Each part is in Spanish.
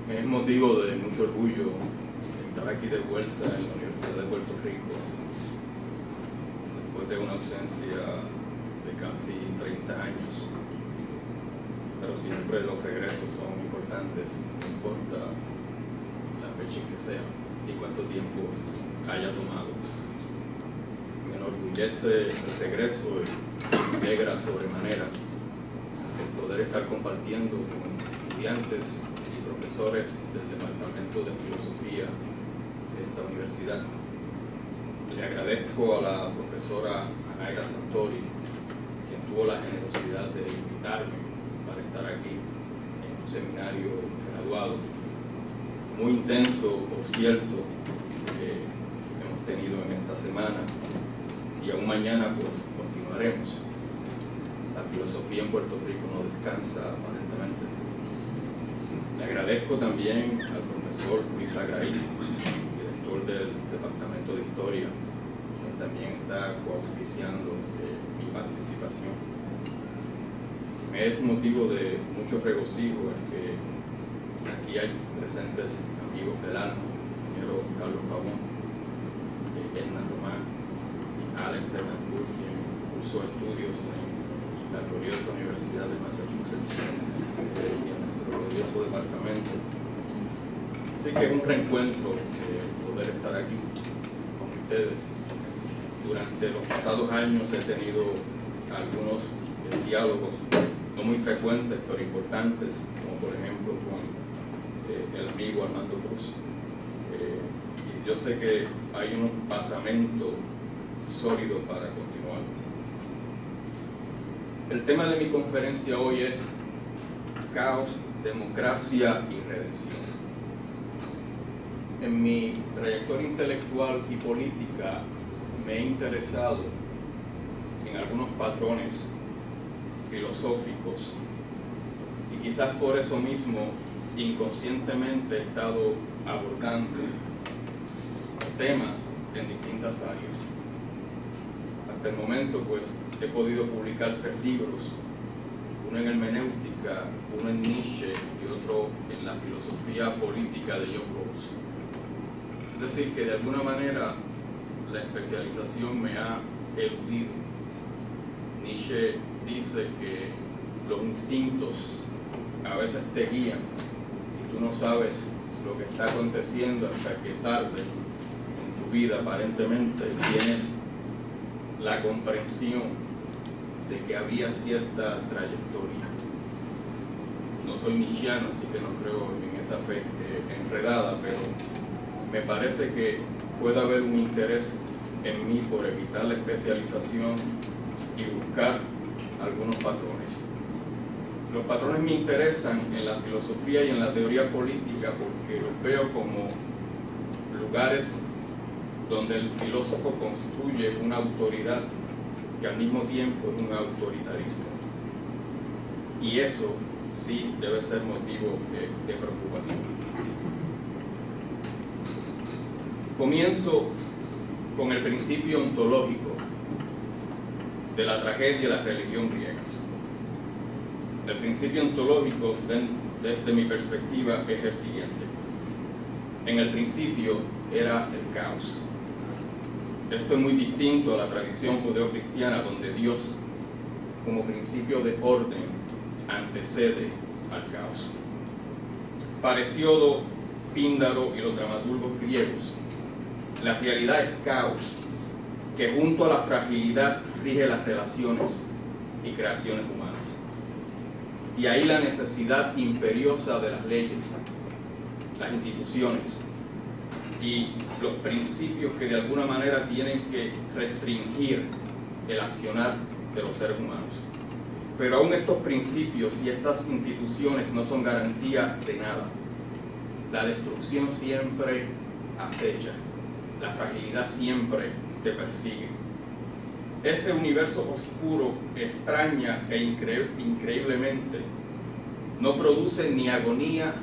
Me es motivo de mucho orgullo estar aquí de vuelta en la Universidad de Puerto Rico después de una ausencia de casi 30 años. Pero siempre los regresos son importantes, no importa la fecha en que sea y cuánto tiempo haya tomado. Me enorgullece el regreso y me alegra sobremanera el poder estar compartiendo con estudiantes y profesores del Departamento de Filosofía de esta universidad. Le agradezco a la profesora Anaira Santori, quien tuvo la generosidad de invitarme para estar aquí en un seminario graduado, muy intenso, por cierto, que hemos tenido en esta semana, y aún mañana pues continuaremos. La filosofía en Puerto Rico no descansa aparentemente. Le agradezco también al profesor Luis Agraí, director del Departamento de Historia, quien también está coauspiciando mi participación. Me es motivo de mucho regocijo el que aquí hay presentes amigos del alma, el ingeniero Carlos Pavón, Edna Román, Alex Betancourt, quien cursó estudios en la gloriosa Universidad de Massachusetts y en nuestro glorioso departamento. Así que es un reencuentro poder estar aquí con ustedes. Durante los pasados años he tenido algunos diálogos no muy frecuentes pero importantes, como por ejemplo con el amigo Armando Cruz. Y yo sé que hay un basamento sólido para continuar. El tema de mi conferencia hoy es caos, democracia y redención. En mi trayectoria intelectual y política me he interesado en algunos patrones filosóficos y quizás por eso mismo inconscientemente he estado abordando temas en distintas áreas. Hasta el momento pues he podido publicar 3 libros, uno en hermenéutica, uno en Nietzsche y otro en la filosofía política de John Rawls. Es decir, que de alguna manera la especialización me ha eludido. Nietzsche dice que los instintos a veces te guían y tú no sabes lo que está aconteciendo hasta que tarde en tu vida aparentemente tienes la comprensión de que había cierta trayectoria. No soy nietzscheano, así que no creo en esa fe enredada, pero me parece que puede haber un interés en mí por evitar la especialización y buscar algunos patrones. Los patrones me interesan en la filosofía y en la teoría política porque los veo como lugares donde el filósofo construye una autoridad que al mismo tiempo es un autoritarismo. Y eso sí debe ser motivo de preocupación. Comienzo con el principio ontológico de la tragedia y la religión griegas. El principio ontológico, desde mi perspectiva, es el siguiente. En el principio era el caos. Esto es muy distinto a la tradición judeocristiana, donde Dios, como principio de orden, antecede al caos. Para Hesíodo, Píndaro y los dramaturgos griegos, la realidad es caos, que junto a la fragilidad rige las relaciones y creaciones humanas. Y ahí la necesidad imperiosa de las leyes, las instituciones y los principios que de alguna manera tienen que restringir el accionar de los seres humanos. Pero aún estos principios y estas instituciones no son garantía de nada. La destrucción siempre acecha, la fragilidad siempre te persigue. Ese universo oscuro, extraña e increíblemente, no produce ni agonía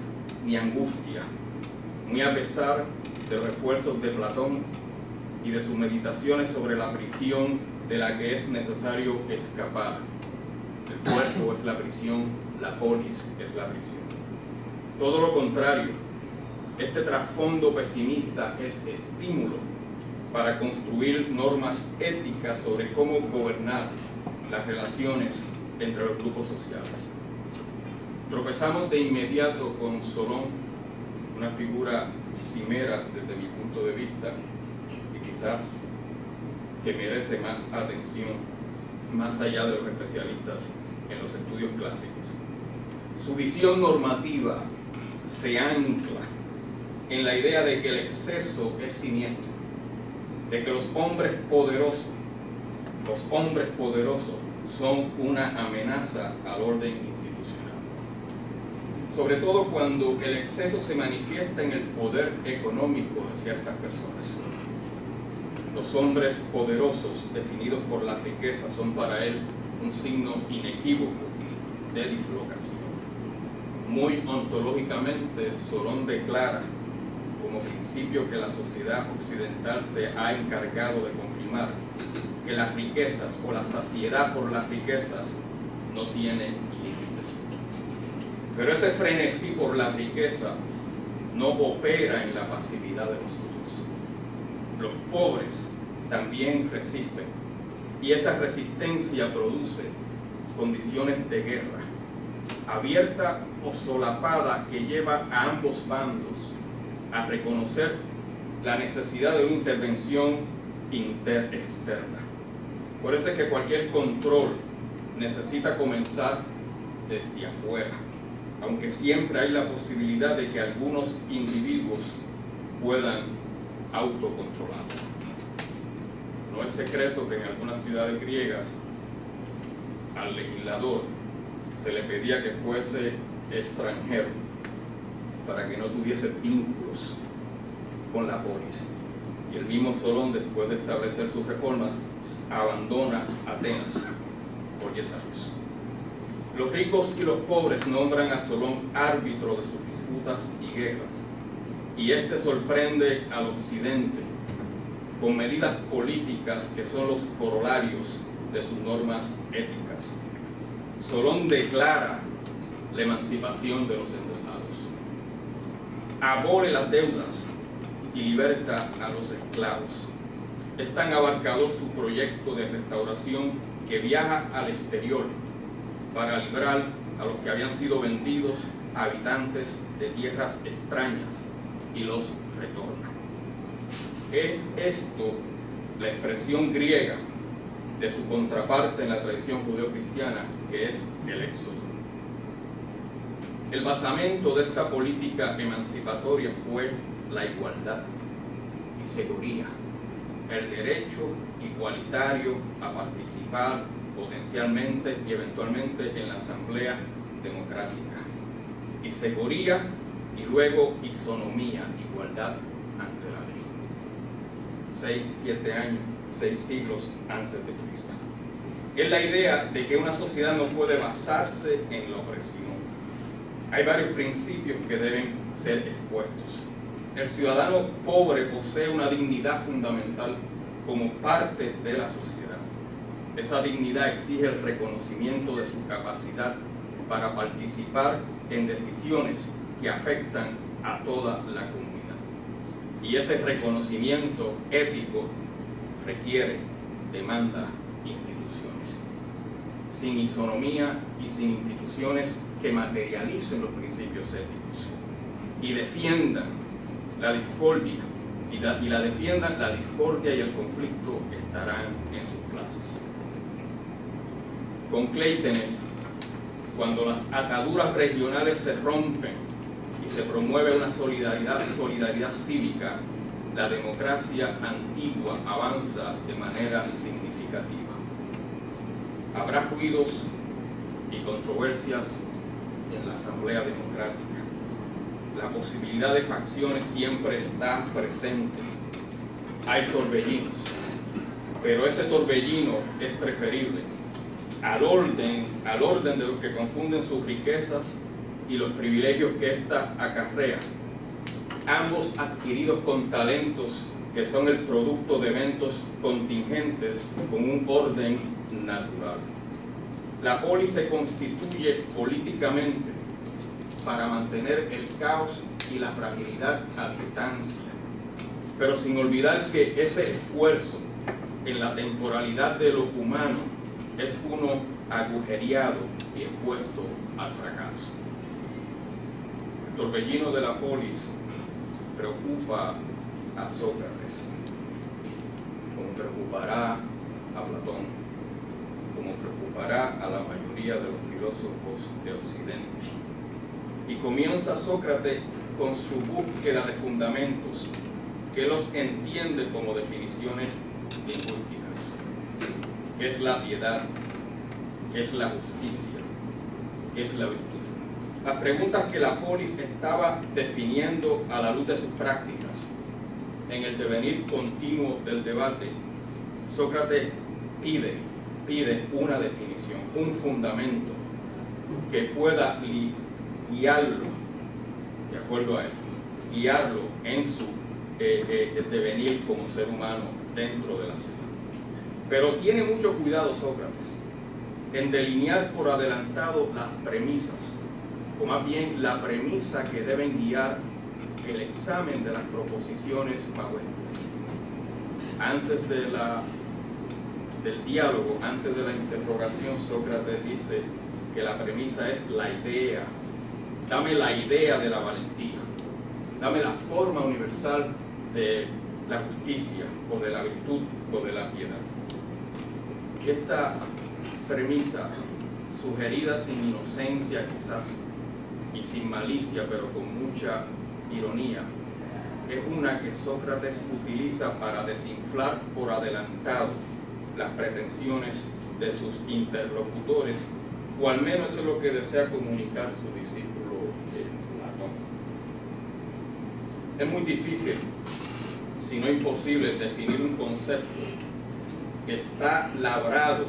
ni angustia, muy a pesar de los esfuerzos de Platón y de sus meditaciones sobre la prisión de la que es necesario escapar. El cuerpo es la prisión, la polis es la prisión. Todo lo contrario, este trasfondo pesimista es estímulo para construir normas éticas sobre cómo gobernar las relaciones entre los grupos sociales. Tropezamos de inmediato con Solón, una figura cimera desde mi punto de vista y quizás que merece más atención más allá de los especialistas en los estudios clásicos. Su visión normativa se ancla en la idea de que el exceso es siniestro, de que los hombres poderosos son una amenaza al orden institucional. Sobre todo cuando el exceso se manifiesta en el poder económico de ciertas personas. Los hombres poderosos, definidos por la riqueza, son para él un signo inequívoco de dislocación. Muy ontológicamente, Solón declara como principio que la sociedad occidental se ha encargado de confirmar que las riquezas o la saciedad por las riquezas no tiene límites. Pero ese frenesí por la riqueza no opera en la pasividad de los otros. Los pobres también resisten, y esa resistencia produce condiciones de guerra, abierta o solapada, que lleva a ambos bandos a reconocer la necesidad de una intervención externa. Por eso es que cualquier control necesita comenzar desde afuera, aunque siempre hay la posibilidad de que algunos individuos puedan autocontrolarse. No es secreto que en algunas ciudades griegas al legislador se le pedía que fuese extranjero para que no tuviese vínculos con la polis. Y el mismo Solón, después de establecer sus reformas, abandona Atenas por 10 años. Los ricos y los pobres nombran a Solón árbitro de sus disputas y guerras, y este sorprende al occidente con medidas políticas que son los corolarios de sus normas éticas. Solón declara la emancipación de los endeudados, abole las deudas y liberta a los esclavos. Es tan abarcador su proyecto de restauración que viaja al exterior para librar a los que habían sido vendidos a habitantes de tierras extrañas y los retorna. Es esto la expresión griega de su contraparte en la tradición judeocristiana, que es el éxodo. El basamento de esta política emancipatoria fue la igualdad y seguridad, el derecho igualitario a participar potencialmente y eventualmente en la asamblea democrática, y seguridad y luego isonomía, igualdad ante la ley. 6 siglos antes de Cristo. Es la idea de que una sociedad no puede basarse en la opresión. Hay varios principios que deben ser expuestos. El ciudadano pobre posee una dignidad fundamental como parte de la sociedad. Esa dignidad exige el reconocimiento de su capacidad para participar en decisiones que afectan a toda la comunidad. Y ese reconocimiento ético demanda instituciones. Sin isonomía y sin instituciones que materialicen los principios éticos y defiendan la discordia la discordia y el conflicto estarán en sus plazas. Con Cleístenes, cuando las ataduras regionales se rompen y se promueve una solidaridad cívica, la democracia antigua avanza de manera significativa. Habrá ruidos y controversias en la Asamblea Democrática. La posibilidad de facciones siempre está presente. Hay torbellinos, pero ese torbellino es preferible al orden de los que confunden sus riquezas y los privilegios que ésta acarrea, ambos adquiridos con talentos que son el producto de eventos contingentes con un orden natural. La polis se constituye políticamente para mantener el caos y la fragilidad a distancia, pero sin olvidar que ese esfuerzo en la temporalidad de lo humano es uno agujereado y expuesto al fracaso. El torbellino de la polis preocupa a Sócrates, como preocupará a Platón, como preocupará a la mayoría de los filósofos de Occidente. Y comienza Sócrates con su búsqueda de fundamentos, que los entiende como definiciones lingüísticas. ¿Qué es la piedad? ¿Qué es la justicia? ¿Qué es la virtud? Las preguntas que la polis estaba definiendo a la luz de sus prácticas, en el devenir continuo del debate, Sócrates pide una definición, un fundamento que pueda guiarlo, de acuerdo a él, guiarlo en su devenir como ser humano dentro de la ciudad. Pero tiene mucho cuidado Sócrates en delinear por adelantado las premisas, o más bien la premisa que deben guiar el examen de las proposiciones magoéticas. Antes del diálogo, antes de la interrogación, Sócrates dice que la premisa es la idea. Dame la idea de la valentía, dame la forma universal de la justicia o de la virtud o de la piedad. Esta premisa, sugerida sin inocencia quizás y sin malicia, pero con mucha ironía, es una que Sócrates utiliza para desinflar por adelantado las pretensiones de sus interlocutores, o al menos eso es lo que desea comunicar su discípulo Platón. Es muy difícil, si no imposible, definir un concepto que está labrado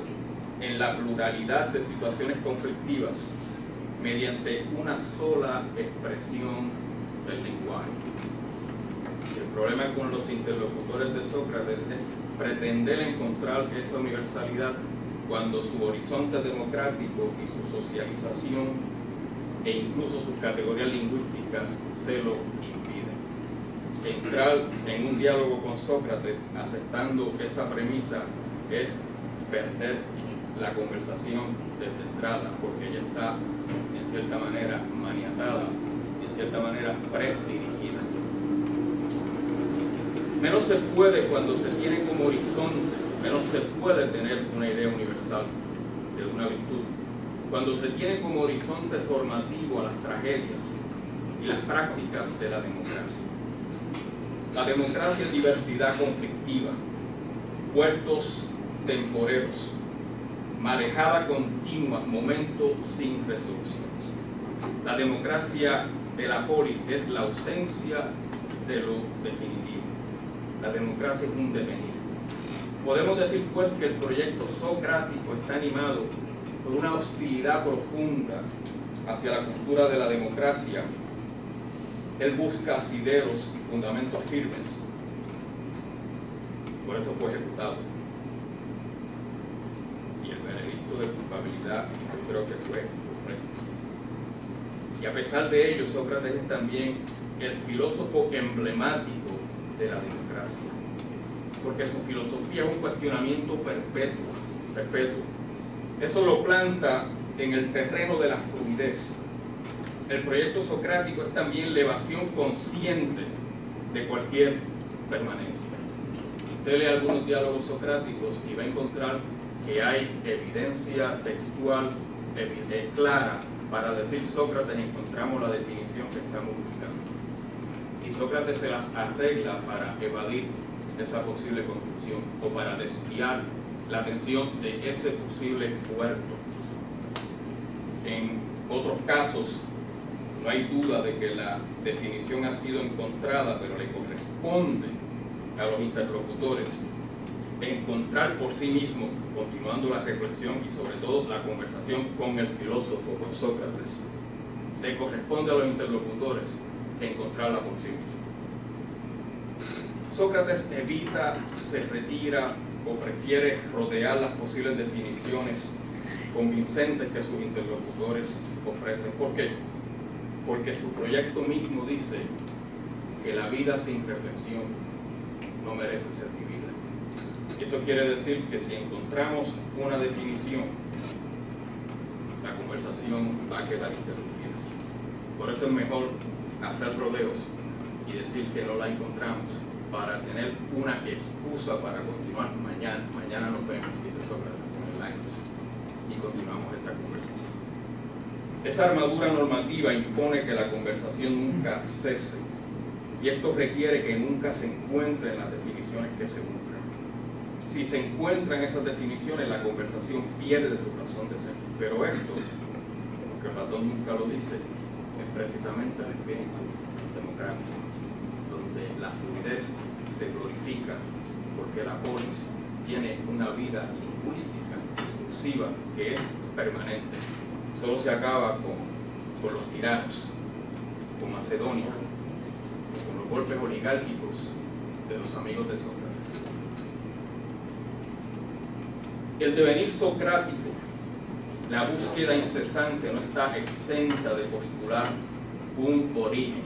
en la pluralidad de situaciones conflictivas mediante una sola expresión del lenguaje. El problema con los interlocutores de Sócrates es pretender encontrar esa universalidad cuando su horizonte democrático y su socialización e incluso sus categorías lingüísticas se lo impiden. Entrar en un diálogo con Sócrates aceptando esa premisa es perder la conversación desde entrada, porque ella está en cierta manera maniatada, en cierta manera predirigida. Menos se puede cuando se tiene como horizonte, menos se puede tener una idea universal de una virtud, cuando se tiene como horizonte formativo a las tragedias y las prácticas de la democracia. La democracia es diversidad conflictiva, puertos temporeros, marejada continua, momentos sin resoluciones. La democracia de la polis es la ausencia de lo definitivo. La democracia es un devenir. Podemos decir pues que el proyecto socrático está animado por una hostilidad profunda hacia la cultura de la democracia. Él busca asideros y fundamentos firmes. Por eso fue ejecutado. Y el veredicto de culpabilidad yo creo que fue correcto. Y a pesar de ello, Sócrates es también el filósofo emblemático de la democracia, porque su filosofía es un cuestionamiento perpetuo. Eso lo planta en el terreno de la fluidez. El proyecto socrático es también la evasión consciente de cualquier permanencia. Usted lee algunos diálogos socráticos y va a encontrar que hay evidencia textual clara para decir Sócrates encontramos la definición que estamos buscando. Y Sócrates se las arregla para evadir esa posible conclusión o para desviar la atención de ese posible puerto. En otros casos, no hay duda de que la definición ha sido encontrada, pero le corresponde a los interlocutores encontrar por sí mismo, continuando la reflexión y sobre todo la conversación con el filósofo, con Sócrates, le corresponde a los interlocutores encontrarla por sí mismo. Sócrates evita, se retira o prefiere rodear las posibles definiciones convincentes que sus interlocutores ofrecen. ¿Por qué? porque su proyecto mismo dice que la vida sin reflexión no merece ser vivida. Y eso quiere decir que si encontramos una definición, la conversación va a quedar interrumpida. Por eso es mejor hacer rodeos y decir que no la encontramos para tener una excusa para continuar. Mañana nos vemos, dice Sócrates en el Laios, y continuamos esta conversación. Esa armadura normativa impone que la conversación nunca cese, y esto requiere que nunca se encuentren las definiciones que se buscan. Si se encuentran esas definiciones, la conversación pierde su razón de ser. Pero esto, aunque Platón nunca lo dice, es precisamente el espíritu democrático, donde la fluidez se glorifica porque la polis tiene una vida lingüística exclusiva que es permanente. Solo se acaba con los tiranos, con Macedonia, con los golpes oligárquicos de los amigos de Sócrates. El devenir socrático, la búsqueda incesante, no está exenta de postular un origen.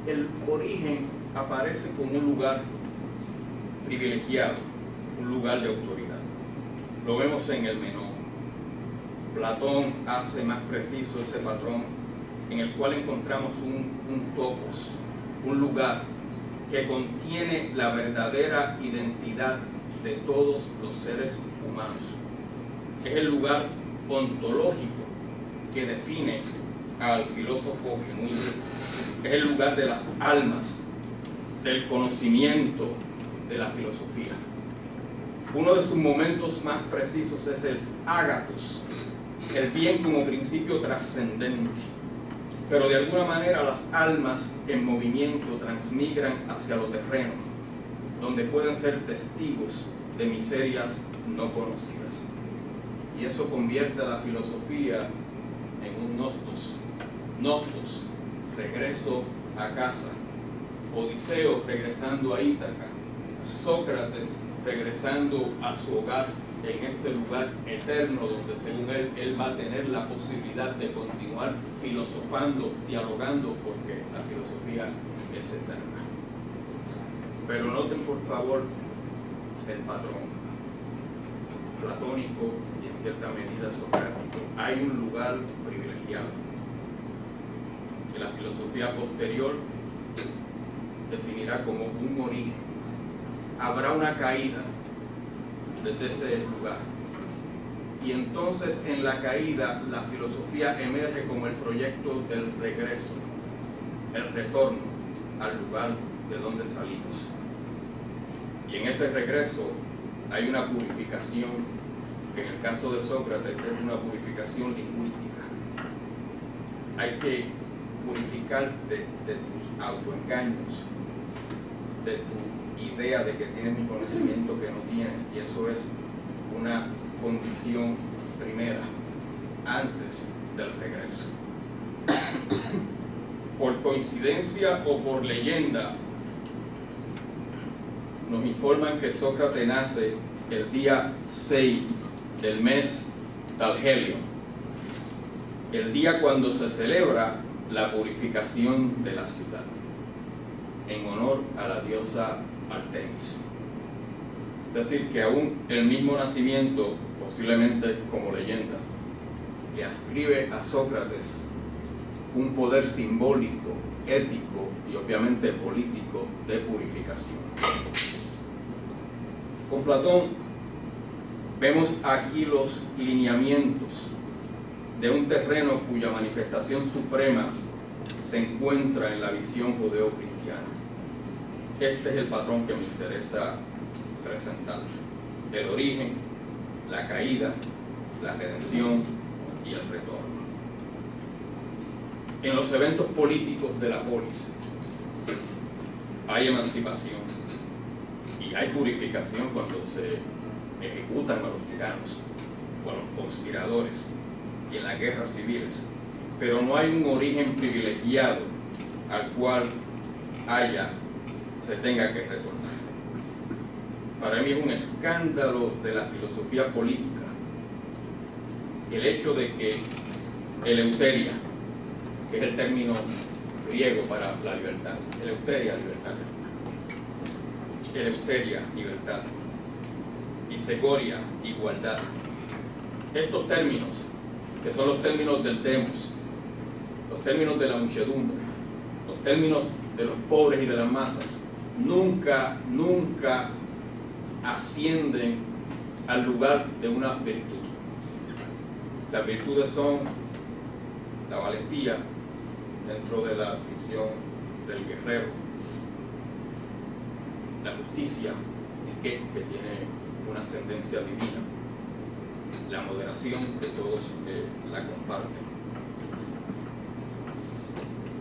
El origen aparece como un lugar privilegiado, un lugar de autoridad. Lo vemos en el Menón. Platón hace más preciso ese patrón en el cual encontramos un topos, un lugar que contiene la verdadera identidad de todos los seres humanos. Es el lugar ontológico que define al filósofo genuino. Es el lugar de las almas, del conocimiento, de la filosofía. Uno de sus momentos más precisos es el ágatos, el bien como principio trascendente. Pero de alguna manera las almas en movimiento transmigran hacia lo terreno, donde pueden ser testigos de miserias no conocidas. Y eso convierte a la filosofía en un nostos. Nostos, regreso a casa. Odiseo regresando a Ítaca. Sócrates regresando a su hogar en este lugar eterno donde según él va a tener la posibilidad de continuar filosofando, dialogando, porque la filosofía es eterna. Pero noten por favor el patrón platónico y en cierta medida socrático. Hay un lugar privilegiado que la filosofía posterior definirá como un origen. Habrá una caída desde ese lugar. Y entonces en la caída la filosofía emerge como el proyecto del regreso, el retorno al lugar de donde salimos. Y en ese regreso hay una purificación, que en el caso de Sócrates es una purificación lingüística. Hay que purificarte de tus autoengaños, de tu idea de que tienes un conocimiento que no tienes, y eso es una condición primera antes del regreso. Por coincidencia o por leyenda nos informan que Sócrates nace el día 6 del mes Talgelio, el día cuando se celebra la purificación de la ciudad en honor a la diosa Artemis. Es decir, que aún el mismo nacimiento, posiblemente como leyenda, le ascribe a Sócrates un poder simbólico, ético y obviamente político de purificación. Con Platón vemos aquí los lineamientos de un terreno cuya manifestación suprema se encuentra en la visión judeo-cristiana. Este es el patrón que me interesa presentar: el origen, la caída, la redención y el retorno. En los eventos políticos de la polis hay emancipación y hay purificación cuando se ejecutan a los tiranos o a los conspiradores y en las guerras civiles, pero no hay un origen privilegiado al cual se tenga que retornar. Para mí es un escándalo de la filosofía política el hecho de que eleuteria, que es el término griego para la libertad, eleuteria, libertad, y segoria, igualdad. Estos términos, que son los términos del demos, los términos de la muchedumbre, los términos de los pobres y de las masas, nunca ascienden al lugar de una virtud. Las virtudes son la valentía dentro de la visión del guerrero, la justicia, que tiene una ascendencia divina, la moderación, que todos la comparten,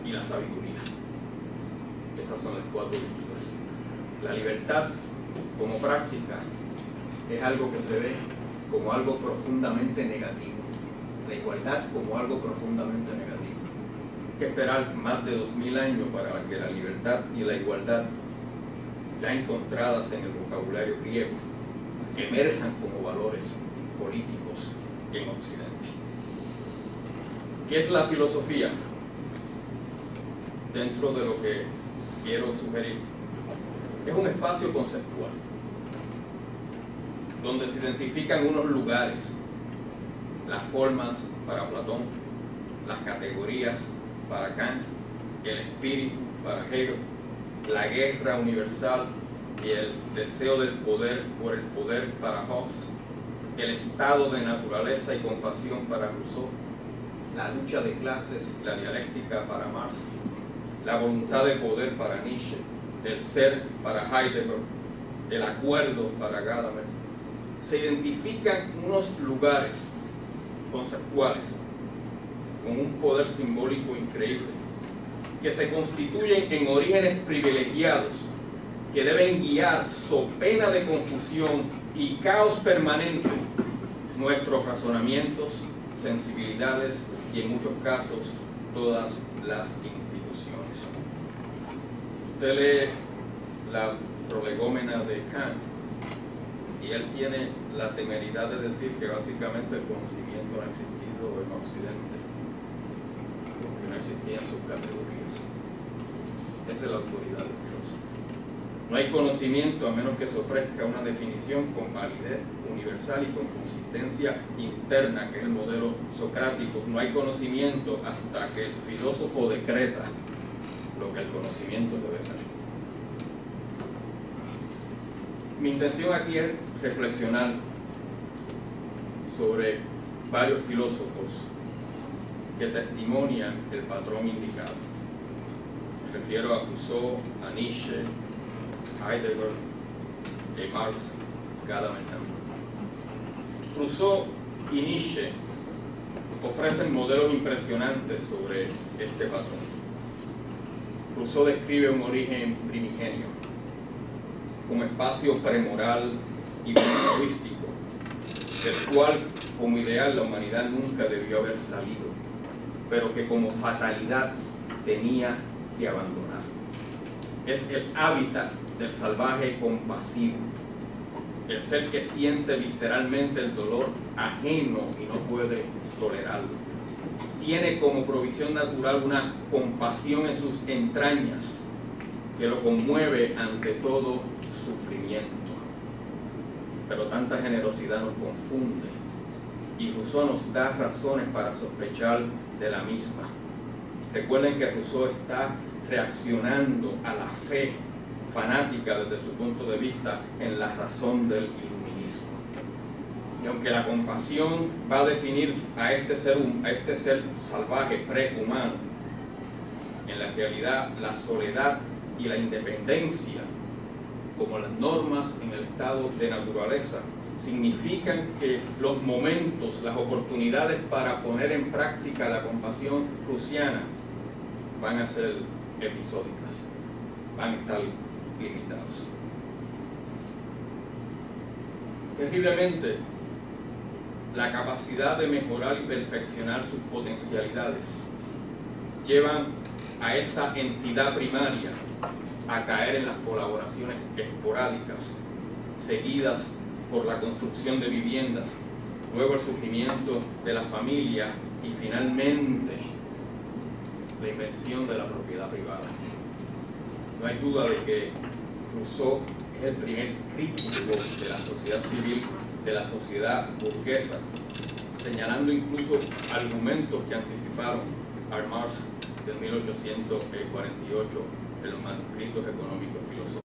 y la sabiduría. Esas son las 4 virtudes. La libertad como práctica es algo que se ve como algo profundamente negativo, la igualdad como algo profundamente negativo. Hay que esperar más de 2000 años para que la libertad y la igualdad, ya encontradas en el vocabulario griego, emerjan como valores políticos en Occidente. ¿Qué es la filosofía? Dentro de lo que quiero sugerir, es un espacio conceptual donde se identifican unos lugares, las formas para Platón, las categorías para Kant, el espíritu para Hegel, la guerra universal y el deseo del poder por el poder para Hobbes, el estado de naturaleza y compasión para Rousseau, la lucha de clases, la dialéctica para Marx, la voluntad de poder para Nietzsche, el ser para Heidegger, el acuerdo para Gadamer. Se identifican unos lugares conceptuales con un poder simbólico increíble, que se constituyen en orígenes privilegiados que deben guiar, so pena de confusión y caos permanente, nuestros razonamientos, sensibilidades y en muchos casos todas las instituciones. Usted lee la Prolegómena de Kant y él tiene la temeridad de decir que básicamente el conocimiento no ha existido en Occidente, porque no existían sus categorías. Esa es la autoridad del filósofo. No hay conocimiento a menos que se ofrezca una definición con validez universal y con consistencia interna, que es el modelo socrático. No hay conocimiento hasta que el filósofo decreta lo que el conocimiento debe ser. Mi intención aquí es reflexionar sobre varios filósofos que testimonian el patrón indicado. Me refiero a Rousseau, a Nietzsche, Heidegger, Marx, Gadamer también. Rousseau y Nietzsche ofrecen modelos impresionantes sobre este patrón. Rousseau describe un origen primigenio, un espacio premoral y egoístico, del cual como ideal la humanidad nunca debió haber salido, pero que como fatalidad tenía que abandonar. Es el hábitat del salvaje compasivo, el ser que siente visceralmente el dolor ajeno y no puede tolerarlo. Tiene como provisión natural una compasión en sus entrañas que lo conmueve ante todo sufrimiento. Pero tanta generosidad nos confunde y Rousseau nos da razones para sospechar de la misma. Recuerden que Rousseau está reaccionando a la fe fanática desde su punto de vista en la razón del iluminismo. Y aunque la compasión va a definir a este ser salvaje prehumano, en la realidad la soledad y la independencia como las normas en el estado de naturaleza significan que los momentos, las oportunidades para poner en práctica la compasión prusiana van a ser episódicas, van a estar limitados. Terriblemente, la capacidad de mejorar y perfeccionar sus potencialidades llevan a esa entidad primaria a caer en las colaboraciones esporádicas seguidas por la construcción de viviendas, luego el surgimiento de la familia y finalmente la invención de la propiedad privada. No hay duda de que Rousseau es el primer crítico de la sociedad civil, de la sociedad burguesa, señalando incluso argumentos que anticiparon a Marx del 1848 en los manuscritos económicos.